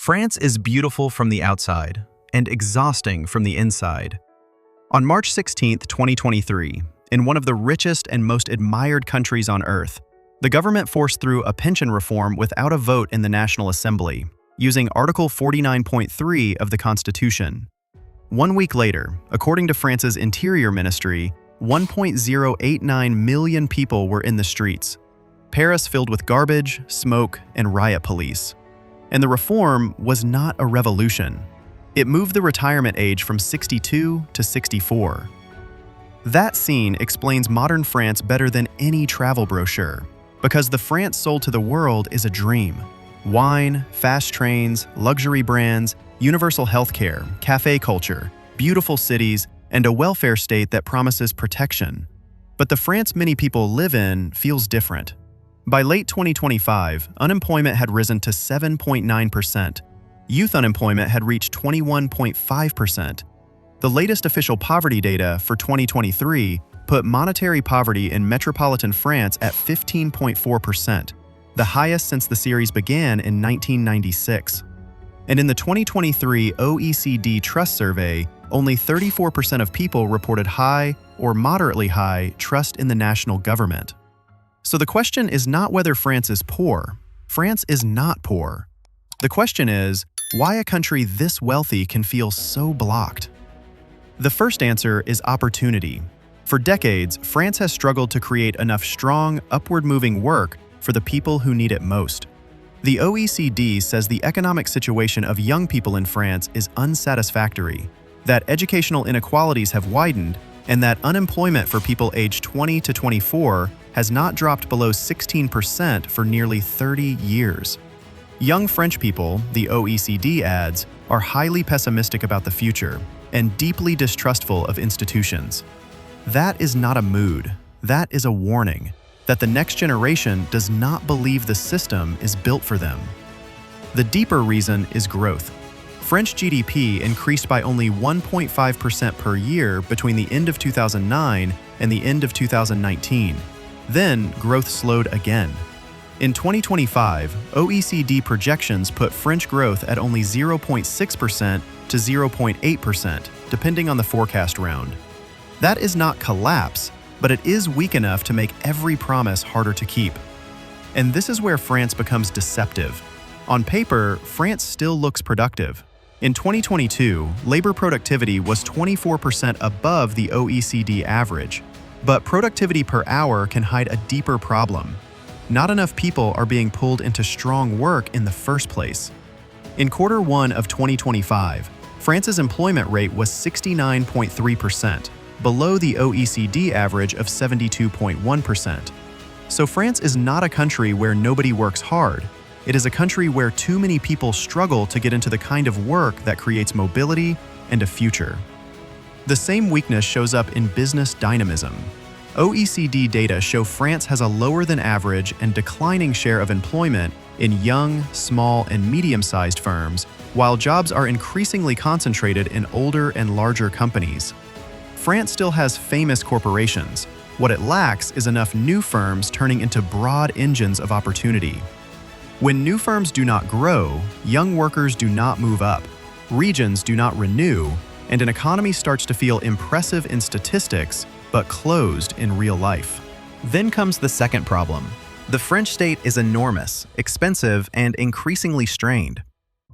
France is beautiful from the outside and exhausting from the inside. On March 16, 2023, in one of the richest and most admired countries on earth, the government forced through a pension reform without a vote in the National Assembly, using Article 49.3 of the Constitution. 1 week later, according to France's Interior Ministry, 1.089 million people were in the streets. Paris filled with garbage, smoke, and riot police. And the reform was not a revolution. It moved the retirement age from 62 to 64. That scene explains modern France better than any travel brochure, because the France sold to the world is a dream. Wine, fast trains, luxury brands, universal healthcare, café culture, beautiful cities, and a welfare state that promises protection. But the France many people live in feels different. By late 2025, unemployment had risen to 7.9%. Youth unemployment had reached 21.5%. The latest official poverty data for 2023 put monetary poverty in metropolitan France at 15.4%, the highest since the series began in 1996. And in the 2023 OECD Trust Survey, only 34% of people reported high or moderately high trust in the national government. So the question is not whether France is poor. France is not poor. The question is, why a country this wealthy can feel so blocked? The first answer is opportunity. For decades, France has struggled to create enough strong, upward-moving work for the people who need it most. The OECD says the economic situation of young people in France is unsatisfactory, that educational inequalities have widened, and that unemployment for people aged 20 to 24 has not dropped below 16% for nearly 30 years. Young French people, the OECD adds, are highly pessimistic about the future and deeply distrustful of institutions. That is not a mood, that is a warning that the next generation does not believe the system is built for them. The deeper reason is growth. French GDP increased by only 1.5% per year between the end of 2009 and the end of 2019. Then, growth slowed again. In 2025, OECD projections put French growth at only 0.6% to 0.8%, depending on the forecast round. That is not collapse, but it is weak enough to make every promise harder to keep. And this is where France becomes deceptive. On paper, France still looks productive. In 2022, labor productivity was 24% above the OECD average. But productivity per hour can hide a deeper problem. Not enough people are being pulled into strong work in the first place. In Q1 of 2025, France's employment rate was 69.3%, below the OECD average of 72.1%. So France is not a country where nobody works hard. It is a country where too many people struggle to get into the kind of work that creates mobility and a future. The same weakness shows up in business dynamism. OECD data show France has a lower than average and declining share of employment in young, small, and medium-sized firms, while jobs are increasingly concentrated in older and larger companies. France still has famous corporations. What it lacks is enough new firms turning into broad engines of opportunity. When new firms do not grow, young workers do not move up, regions do not renew, and an economy starts to feel impressive in statistics, but closed in real life. Then comes the second problem. The French state is enormous, expensive, and increasingly strained.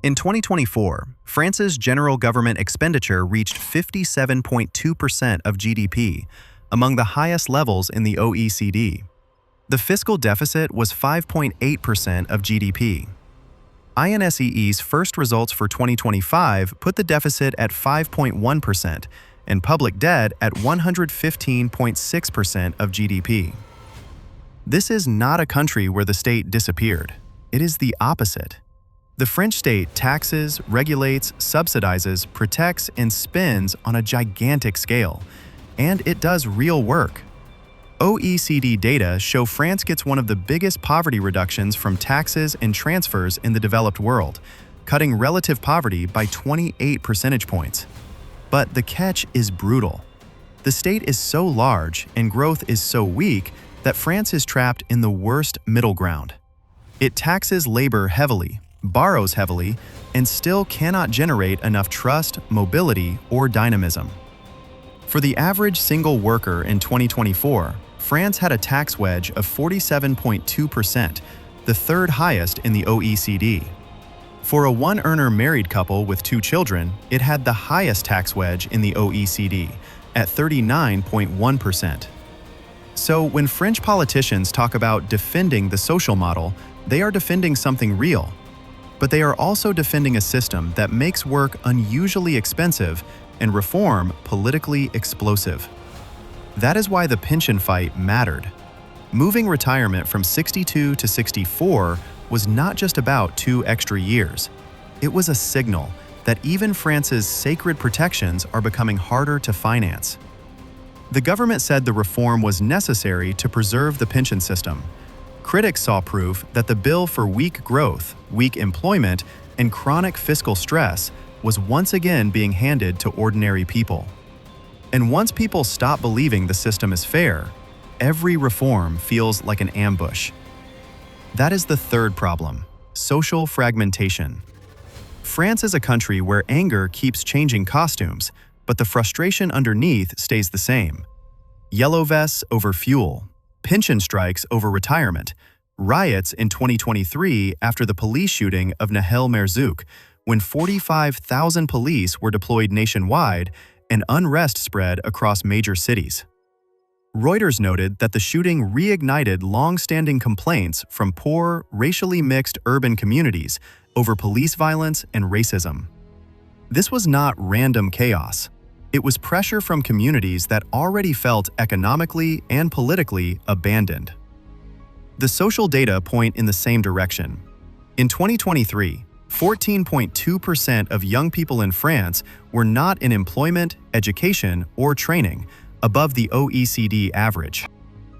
In 2024, France's general government expenditure reached 57.2% of GDP, among the highest levels in the OECD. The fiscal deficit was 5.8% of GDP. INSEE's first results for 2025 put the deficit at 5.1% and public debt at 115.6% of GDP. This is not a country where the state disappeared. It is the opposite. The French state taxes, regulates, subsidizes, protects, and spends on a gigantic scale, and it does real work. OECD data show France gets one of the biggest poverty reductions from taxes and transfers in the developed world, cutting relative poverty by 28 percentage points. But the catch is brutal. The state is so large and growth is so weak that France is trapped in the worst middle ground. It taxes labor heavily, borrows heavily, and still cannot generate enough trust, mobility, or dynamism. For the average single worker in 2024, France had a tax wedge of 47.2%, the third highest in the OECD. For a one-earner married couple with 2 children, it had the highest tax wedge in the OECD, at 39.1%. So when French politicians talk about defending the social model, they are defending something real. But they are also defending a system that makes work unusually expensive and reform politically explosive. That is why the pension fight mattered. Moving retirement from 62 to 64 was not just about 2 extra years. It was a signal that even France's sacred protections are becoming harder to finance. The government said the reform was necessary to preserve the pension system. Critics saw proof that the bill for weak growth, weak employment, and chronic fiscal stress was once again being handed to ordinary people. And once people stop believing the system is fair, every reform feels like an ambush. That is the third problem: social fragmentation. France is a country where anger keeps changing costumes, but the frustration underneath stays the same. Yellow vests over fuel, pension strikes over retirement, riots in 2023 after the police shooting of Nahel Merzouk, when 45,000 police were deployed nationwide and unrest spread across major cities. Reuters noted that the shooting reignited long-standing complaints from poor, racially mixed urban communities over police violence and racism. This was not random chaos. It was pressure from communities that already felt economically and politically abandoned. The social data point in the same direction. In 2023, 14.2% of young people in France were not in employment, education, or training, above the OECD average.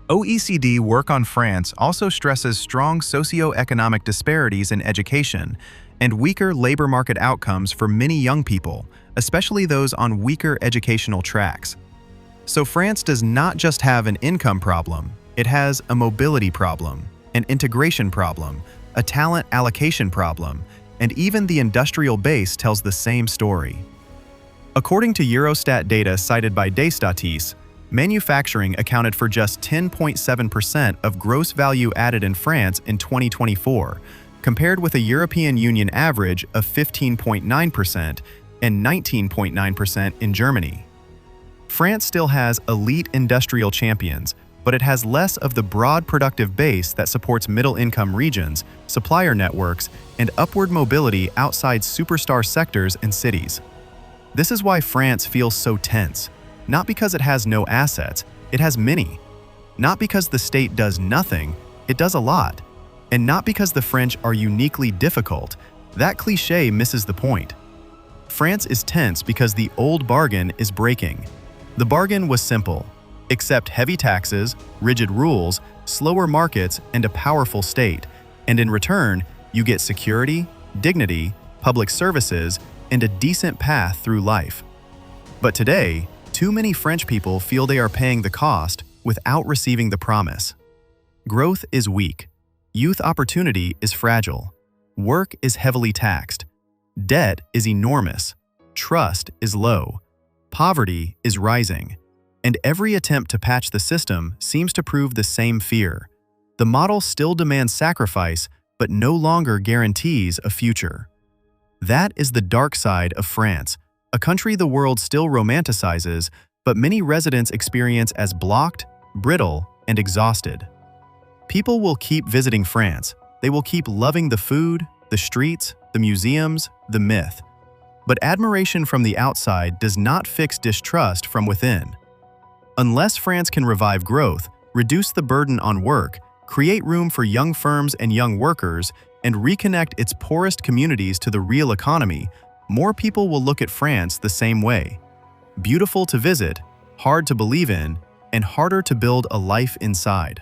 OECD work on France also stresses strong socioeconomic disparities in education and weaker labor market outcomes for many young people, especially those on weaker educational tracks. So France does not just have an income problem, it has a mobility problem, an integration problem, a talent allocation problem, and even the industrial base tells the same story. According to Eurostat data cited by Destatis, manufacturing accounted for just 10.7% of gross value added in France in 2024, compared with a European Union average of 15.9% and 19.9% in Germany. France still has elite industrial champions, but it has less of the broad productive base that supports middle-income regions, supplier networks, and upward mobility outside superstar sectors and cities. This is why France feels so tense. Not because it has no assets, it has many. Not because the state does nothing, it does a lot. And not because the French are uniquely difficult. That cliché misses the point. France is tense because the old bargain is breaking. The bargain was simple: accept heavy taxes, rigid rules, slower markets, and a powerful state. And in return, you get security, dignity, public services, and a decent path through life. But today, too many French people feel they are paying the cost without receiving the promise. Growth is weak. Youth opportunity is fragile. Work is heavily taxed. Debt is enormous. Trust is low. Poverty is rising. And every attempt to patch the system seems to prove the same fear. The model still demands sacrifice, but no longer guarantees a future. That is the dark side of France, a country the world still romanticizes, but many residents experience as blocked, brittle, and exhausted. People will keep visiting France. They will keep loving the food, the streets, the museums, the myth. But admiration from the outside does not fix distrust from within. Unless France can revive growth, reduce the burden on work, create room for young firms and young workers, and reconnect its poorest communities to the real economy, more people will look at France the same way. Beautiful to visit, hard to believe in, and harder to build a life inside.